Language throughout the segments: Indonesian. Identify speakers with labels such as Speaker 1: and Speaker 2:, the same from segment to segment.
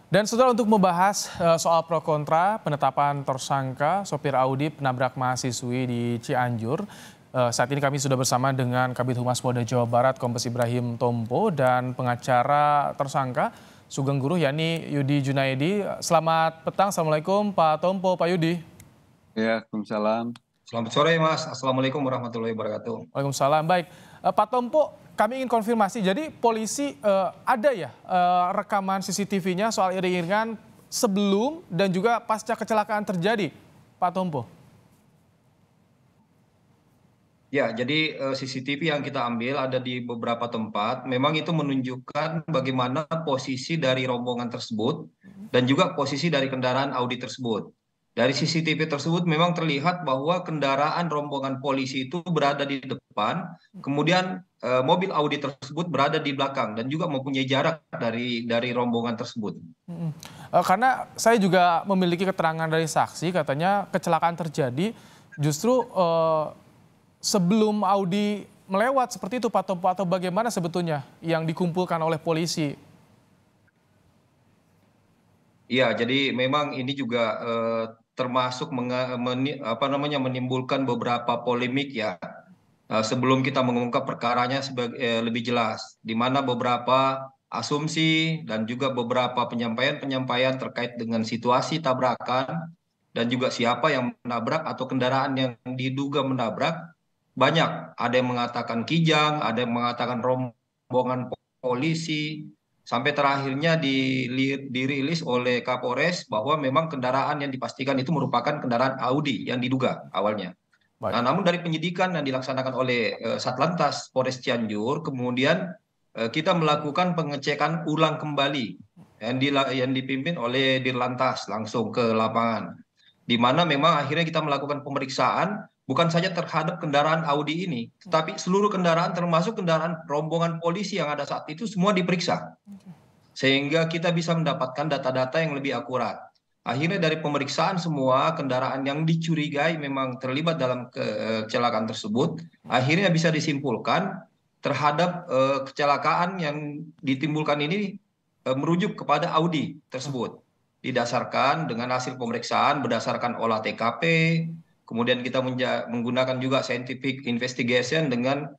Speaker 1: Dan saudara, untuk membahas soal pro kontra penetapan tersangka sopir Audi penabrak mahasiswi di Cianjur, saat ini kami sudah bersama dengan Kabid Humas Polda Jawa Barat Kombes Ibrahim Tompo dan pengacara tersangka Sugeng Guru yakni Yudi Junaidi. Selamat petang, Assalamualaikum Pak Tompo, Pak Yudi.
Speaker 2: Ya, Waalaikumsalam.
Speaker 3: Selamat sore Mas, Assalamualaikum warahmatullahi wabarakatuh.
Speaker 1: Waalaikumsalam. Baik, Pak Tompo, kami ingin konfirmasi. Jadi polisi ada ya rekaman CCTV-nya soal iring-iringan sebelum dan juga pasca kecelakaan terjadi, Pak Tompo?
Speaker 3: Ya, jadi CCTV yang kita ambil ada di beberapa tempat. Memang itu menunjukkan bagaimana posisi dari rombongan tersebut dan juga posisi dari kendaraan Audi tersebut. Dari CCTV tersebut memang terlihat bahwa kendaraan rombongan polisi itu berada di depan, kemudian mobil Audi tersebut berada di belakang dan juga mempunyai jarak dari rombongan tersebut.
Speaker 1: Karena saya juga memiliki keterangan dari saksi, katanya kecelakaan terjadi justru sebelum Audi melewat, seperti itu Pak Tompo, atau bagaimana sebetulnya yang dikumpulkan oleh polisi?
Speaker 3: Iya, jadi memang ini juga termasuk menimbulkan beberapa polemik ya. Sebelum kita mengungkap perkaranya lebih jelas, di mana beberapa asumsi dan juga beberapa penyampaian-penyampaian terkait dengan situasi tabrakan dan juga siapa yang menabrak atau kendaraan yang diduga menabrak. Banyak, ada yang mengatakan Kijang, ada yang mengatakan rombongan polisi, sampai terakhirnya dirilis oleh Kapolres bahwa memang kendaraan yang dipastikan itu merupakan kendaraan Audi yang diduga awalnya.
Speaker 1: Baik.
Speaker 3: Nah, namun dari penyidikan yang dilaksanakan oleh Satlantas Polres Cianjur, kemudian kita melakukan pengecekan ulang kembali yang dipimpin oleh Dirlantas langsung ke lapangan, di mana memang akhirnya kita melakukan pemeriksaan bukan saja terhadap kendaraan Audi ini, tetapi seluruh kendaraan termasuk kendaraan rombongan polisi yang ada saat itu semua diperiksa. Sehingga kita bisa mendapatkan data-data yang lebih akurat. Akhirnya dari pemeriksaan semua kendaraan yang dicurigai memang terlibat dalam kecelakaan tersebut, akhirnya bisa disimpulkan terhadap kecelakaan yang ditimbulkan ini merujuk kepada Audi tersebut. Didasarkan dengan hasil pemeriksaan berdasarkan olah TKP, kemudian kita menggunakan juga scientific investigation dengan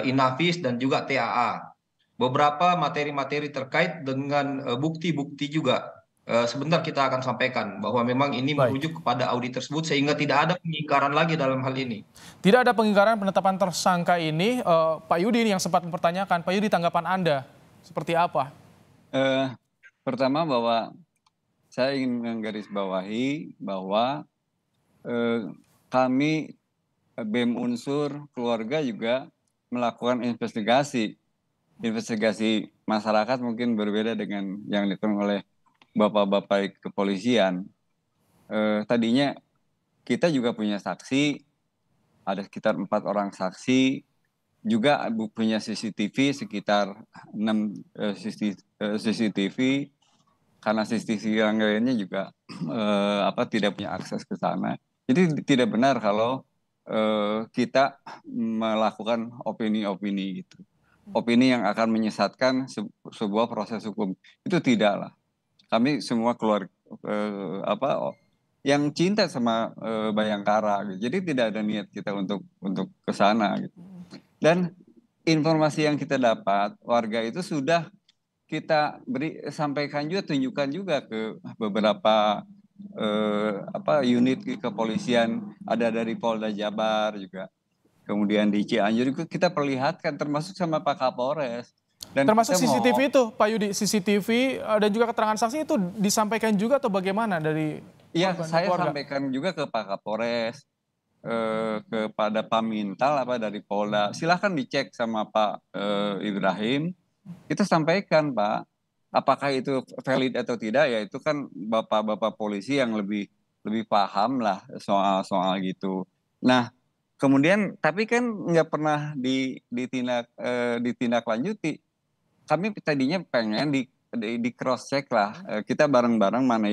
Speaker 3: Inavis dan juga TAA. Beberapa materi-materi terkait dengan bukti-bukti juga sebentar kita akan sampaikan bahwa memang ini merujuk kepada Audi tersebut sehingga tidak ada pengingkaran lagi dalam hal ini.
Speaker 1: Tidak ada pengingkaran penetapan tersangka ini, Pak Yudi ini yang sempat mempertanyakan. Pak Yudi, tanggapan Anda seperti apa?
Speaker 2: Pertama bahwa saya ingin menggarisbawahi bahwa kami BEM Unsur keluarga juga melakukan investigasi masyarakat mungkin berbeda dengan yang dilakukan oleh bapak-bapak kepolisian. Tadinya kita juga punya saksi, ada sekitar 4 orang saksi, juga punya CCTV sekitar 6 CCTV, karena CCTV yang lainnya juga tidak punya akses ke sana. Jadi tidak benar kalau kita melakukan opini-opini itu. Opini yang akan menyesatkan sebuah proses hukum itu tidaklah. Kami semua keluarga yang cinta sama Bayangkara gitu. Jadi tidak ada niat kita untuk ke sana gitu. Dan informasi yang kita dapat warga itu sudah kita sampaikan juga, tunjukkan juga ke beberapa unit kepolisian, ada dari Polda Jabar juga. Kemudian di Cianjur itu kita perlihatkan termasuk sama Pak Kapolres.
Speaker 1: Dan termasuk CCTV itu, Pak Yudi, CCTV dan juga keterangan saksi itu disampaikan juga atau bagaimana dari?
Speaker 2: Iya, saya sampaikan juga ke Pak Kapolres, kepada Pak Mintal dari Polda. Silahkan dicek sama Pak Ibrahim. Kita sampaikan, Pak, apakah itu valid atau tidak ya itu kan bapak-bapak polisi yang lebih paham lah soal gitu. Nah, kemudian tapi kan nggak pernah ditindaklanjuti. Kami tadinya pengen di cross check lah, kita bareng-bareng mana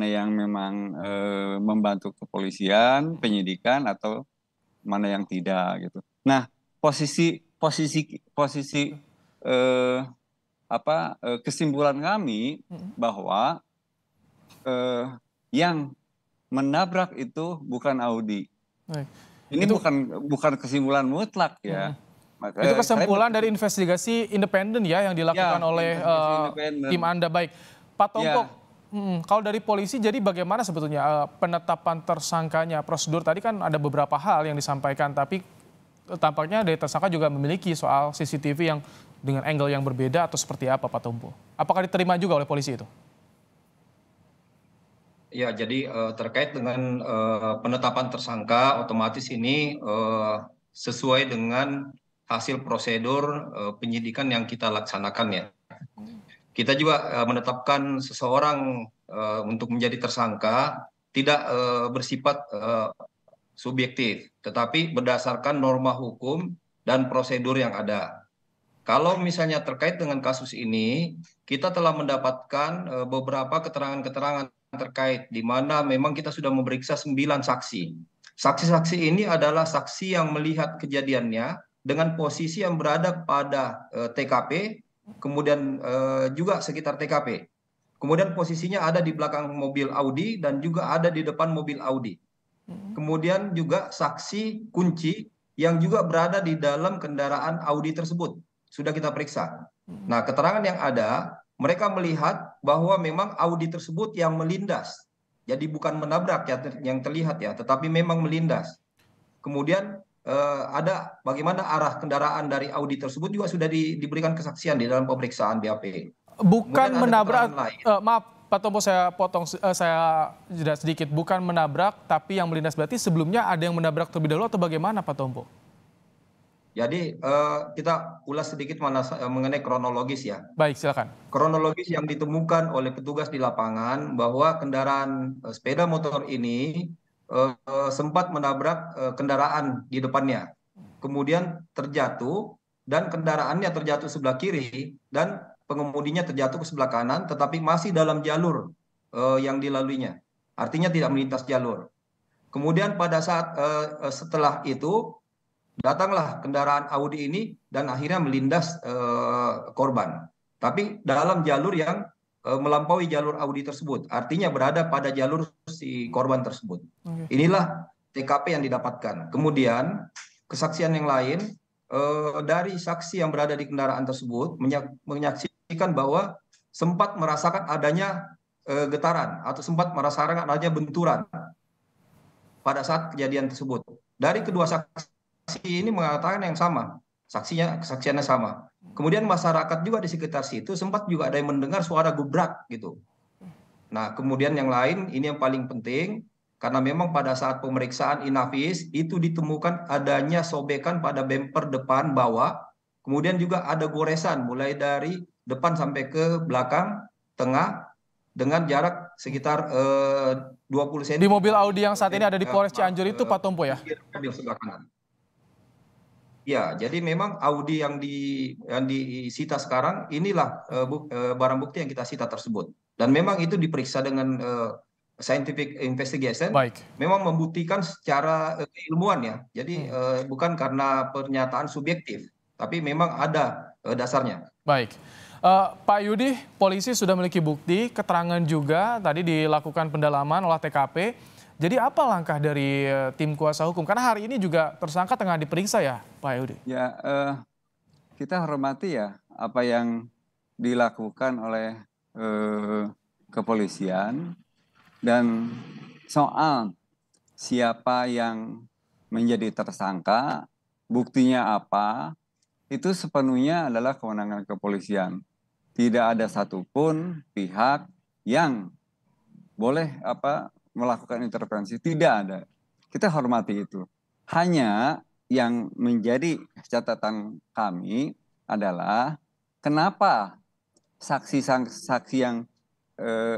Speaker 2: yang memang membantu kepolisian penyidikan atau mana yang tidak gitu. Nah, posisi kesimpulan kami bahwa yang menabrak itu bukan Audi.
Speaker 1: Baik.
Speaker 2: Ini bukan kesimpulan mutlak ya.
Speaker 1: Itu kesimpulan dari investigasi independen ya yang dilakukan oleh tim Anda. Baik, Pak Tompo, kalau dari polisi jadi bagaimana sebetulnya penetapan tersangkanya? Prosedur tadi kan ada beberapa hal yang disampaikan, tapi tampaknya dari tersangka juga memiliki soal CCTV yang dengan angle yang berbeda atau seperti apa, Pak Tompo? Apakah diterima juga oleh polisi itu?
Speaker 3: Ya, jadi terkait dengan penetapan tersangka, otomatis ini sesuai dengan hasil prosedur penyidikan yang kita laksanakan ya. Kita juga menetapkan seseorang untuk menjadi tersangka tidak bersifat subjektif, tetapi berdasarkan norma hukum dan prosedur yang ada. Kalau misalnya terkait dengan kasus ini, kita telah mendapatkan beberapa keterangan-keterangan terkait di mana memang kita sudah memeriksa 9 saksi. Saksi-saksi ini adalah saksi yang melihat kejadiannya dengan posisi yang berada pada TKP, kemudian juga sekitar TKP. Kemudian posisinya ada di belakang mobil Audi dan juga ada di depan mobil Audi. Kemudian juga saksi kunci yang juga berada di dalam kendaraan Audi tersebut. Sudah kita periksa. Nah, keterangan yang ada, mereka melihat bahwa memang Audi tersebut yang melindas. Jadi bukan menabrak ya, yang terlihat ya, tetapi memang melindas. Kemudian ada bagaimana arah kendaraan dari Audi tersebut juga sudah diberikan kesaksian di dalam pemeriksaan BAP.
Speaker 1: Bukan menabrak, maaf Pak Tompo saya potong, saya jeda sedikit. Bukan menabrak, tapi yang melindas berarti sebelumnya ada yang menabrak terlebih dahulu atau bagaimana Pak Tompo?
Speaker 3: Jadi kita ulas sedikit mengenai kronologis ya.
Speaker 1: Baik, silakan.
Speaker 3: Kronologis yang ditemukan oleh petugas di lapangan bahwa kendaraan sepeda motor ini sempat menabrak kendaraan di depannya. Kemudian terjatuh dan kendaraannya terjatuh sebelah kiri dan pengemudinya terjatuh ke sebelah kanan tetapi masih dalam jalur yang dilaluinya. Artinya tidak melintas jalur. Kemudian pada saat setelah itu datanglah kendaraan Audi ini dan akhirnya melindas korban. Tapi dalam jalur yang melampaui jalur Audi tersebut. Artinya berada pada jalur si korban tersebut. Inilah TKP yang didapatkan. Kemudian kesaksian yang lain dari saksi yang berada di kendaraan tersebut menyaksikan bahwa sempat merasakan adanya getaran atau sempat merasakan adanya benturan pada saat kejadian tersebut. Dari kedua saksi ini mengatakan yang sama, kesaksiannya sama. Kemudian masyarakat juga di sekitar situ sempat juga ada yang mendengar suara gebrak gitu. Nah, kemudian yang lain ini yang paling penting karena memang pada saat pemeriksaan inafis itu ditemukan adanya sobekan pada bemper depan bawah, kemudian juga ada goresan mulai dari depan sampai ke belakang, tengah dengan jarak sekitar 20 cm.
Speaker 1: Di mobil Audi yang saat ini ada di Polres Cianjur itu Pak Tompo ya?
Speaker 3: Mobil sebelah kanan. Ya, jadi memang Audi yang disita sekarang inilah barang bukti yang kita sita tersebut. Dan memang itu diperiksa dengan scientific investigation.
Speaker 1: Baik.
Speaker 3: Memang membuktikan secara keilmuan ya. Jadi bukan karena pernyataan subjektif, tapi memang ada dasarnya.
Speaker 1: Baik. Pak Yudi, polisi sudah memiliki bukti, keterangan juga tadi dilakukan pendalaman olah TKP. Jadi apa langkah dari tim kuasa hukum? Karena hari ini juga tersangka tengah diperiksa ya, Pak Yudi.
Speaker 2: Ya, kita hormati ya apa yang dilakukan oleh kepolisian dan soal siapa yang menjadi tersangka, buktinya apa, itu sepenuhnya adalah kewenangan kepolisian. Tidak ada satupun pihak yang boleh melakukan intervensi, tidak ada. Kita hormati itu. Hanya yang menjadi catatan kami adalah kenapa saksi-saksi yang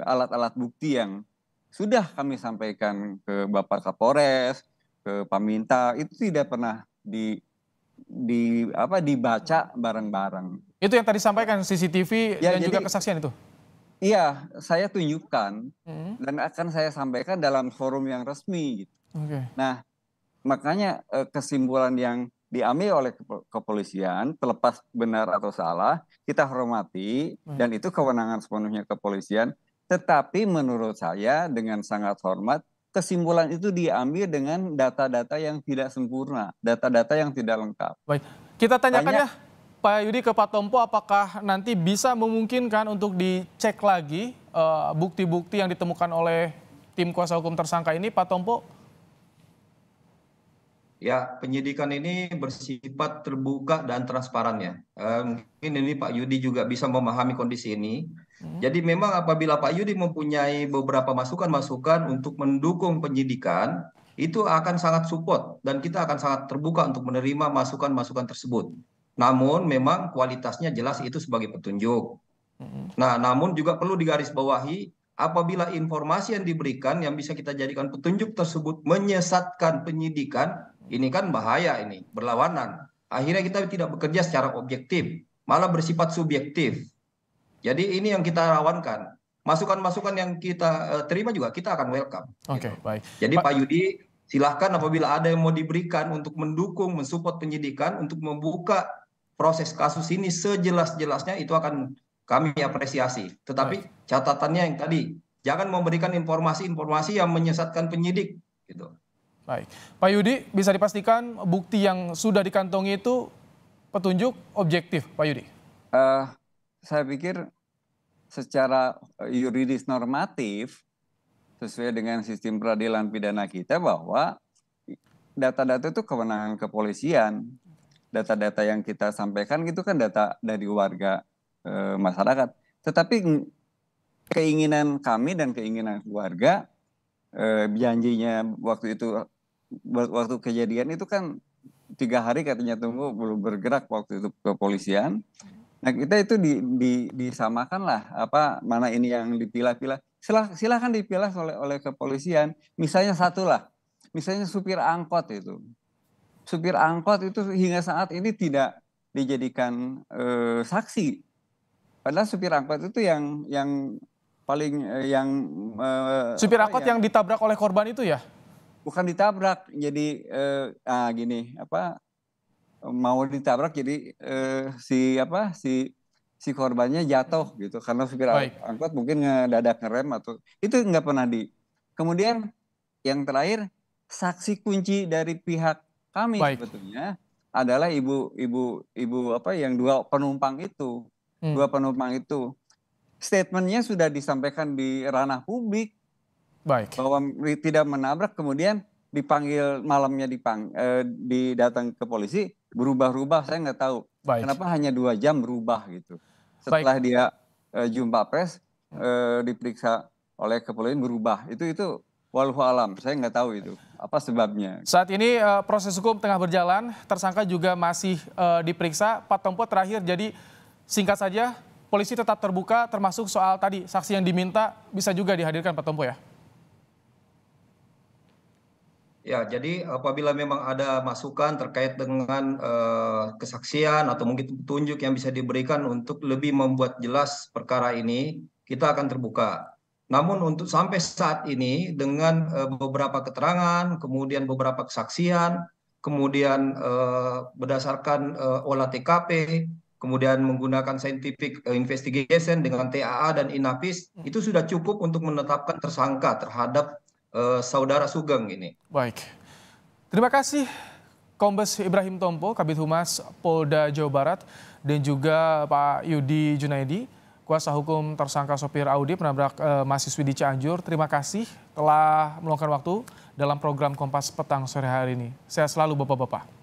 Speaker 2: alat-alat bukti yang sudah kami sampaikan ke Bapak Kapolres, ke Paminta, itu tidak pernah dibaca bareng-bareng.
Speaker 1: Itu yang tadi sampaikan CCTV ya, dan juga kesaksian itu?
Speaker 2: Iya, saya tunjukkan dan akan saya sampaikan dalam forum yang resmi. Gitu.
Speaker 1: Okay.
Speaker 2: Nah, makanya kesimpulan yang diambil oleh kepolisian, terlepas benar atau salah, kita hormati, dan itu kewenangan sepenuhnya kepolisian. Tetapi menurut saya dengan sangat hormat, kesimpulan itu diambil dengan data-data yang tidak sempurna, data-data yang tidak lengkap.
Speaker 1: Baik, kita tanyakan ya Pak Yudi ke Pak Tompo, apakah nanti bisa memungkinkan untuk dicek lagi bukti-bukti yang ditemukan oleh tim kuasa hukum tersangka ini, Pak Tompo?
Speaker 3: Ya, penyidikan ini bersifat terbuka dan transparan ya. Mungkin ini Pak Yudi juga bisa memahami kondisi ini. Jadi memang apabila Pak Yudi mempunyai beberapa masukan-masukan untuk mendukung penyidikan, itu akan sangat support dan kita akan sangat terbuka untuk menerima masukan-masukan tersebut. Namun memang kualitasnya jelas itu sebagai petunjuk. Nah, namun juga perlu digarisbawahi apabila informasi yang diberikan yang bisa kita jadikan petunjuk tersebut menyesatkan penyidikan, ini kan bahaya, ini berlawanan. Akhirnya kita tidak bekerja secara objektif, malah bersifat subjektif. Jadi ini yang kita lawankan. Masukan-masukan yang kita terima juga kita akan welcome.
Speaker 1: Oke,
Speaker 3: gitu.
Speaker 1: baik.
Speaker 3: Jadi Pak Yudi, silahkan apabila ada yang mau diberikan untuk mendukung, mensupport penyidikan, untuk membuka proses kasus ini sejelas-jelasnya, itu akan kami apresiasi. Tetapi catatannya yang tadi, jangan memberikan informasi-informasi yang menyesatkan penyidik. Gitu.
Speaker 1: Baik, Pak Yudi, bisa dipastikan bukti yang sudah dikantongi itu petunjuk objektif, Pak Yudi?
Speaker 2: Saya pikir secara yuridis normatif, sesuai dengan sistem peradilan pidana kita, bahwa data-data itu kewenangan kepolisian. Data-data yang kita sampaikan itu kan data dari warga masyarakat. Tetapi keinginan kami dan keinginan keluarga, janjinya waktu itu, waktu kejadian itu kan 3 hari katanya tunggu, belum bergerak waktu itu kepolisian. Nah kita itu disamakan lah, mana ini yang dipilah-pilah. Silahkan dipilah oleh kepolisian. Misalnya satu lah, misalnya supir angkot itu. Supir angkot itu hingga saat ini tidak dijadikan saksi. Padahal supir angkot itu yang paling
Speaker 1: supir angkot yang ditabrak oleh korban itu ya?
Speaker 2: Bukan ditabrak, jadi gini, mau ditabrak, jadi si korbannya jatuh gitu karena supir angkot mungkin ngedadak ngerem atau itu nggak pernah Kemudian yang terakhir, saksi kunci dari pihak kami sebetulnya adalah ibu yang dua penumpang itu. Statementnya sudah disampaikan di ranah publik. Bahwa tidak menabrak, kemudian dipanggil malamnya, didatang ke polisi, berubah-ubah, saya nggak tahu. Kenapa hanya 2 jam berubah gitu. Setelah dia jumpa pers, diperiksa oleh kepolisian berubah. Itu wallahu alam, saya nggak tahu itu apa sebabnya.
Speaker 1: Saat ini proses hukum tengah berjalan, tersangka juga masih diperiksa. Pak Tompo, terakhir, jadi singkat saja, polisi tetap terbuka termasuk soal tadi saksi yang diminta bisa juga dihadirkan, Pak Tompo ya?
Speaker 3: Ya, jadi apabila memang ada masukan terkait dengan kesaksian atau mungkin petunjuk yang bisa diberikan untuk lebih membuat jelas perkara ini, kita akan terbuka. Namun untuk sampai saat ini dengan beberapa keterangan, kemudian beberapa kesaksian, kemudian berdasarkan olah TKP, kemudian menggunakan scientific investigation dengan TAA dan Inafis, itu sudah cukup untuk menetapkan tersangka terhadap Saudara Sugeng ini.
Speaker 1: Baik, terima kasih Kombes Ibrahim Tompo, Kabid Humas Polda Jawa Barat, dan juga Pak Yudi Junaidi, kuasa hukum tersangka sopir Audi penabrak mahasiswi di Cianjur. Terima kasih telah meluangkan waktu dalam program Kompas Petang sore hari ini. Sehat selalu Bapak-Bapak.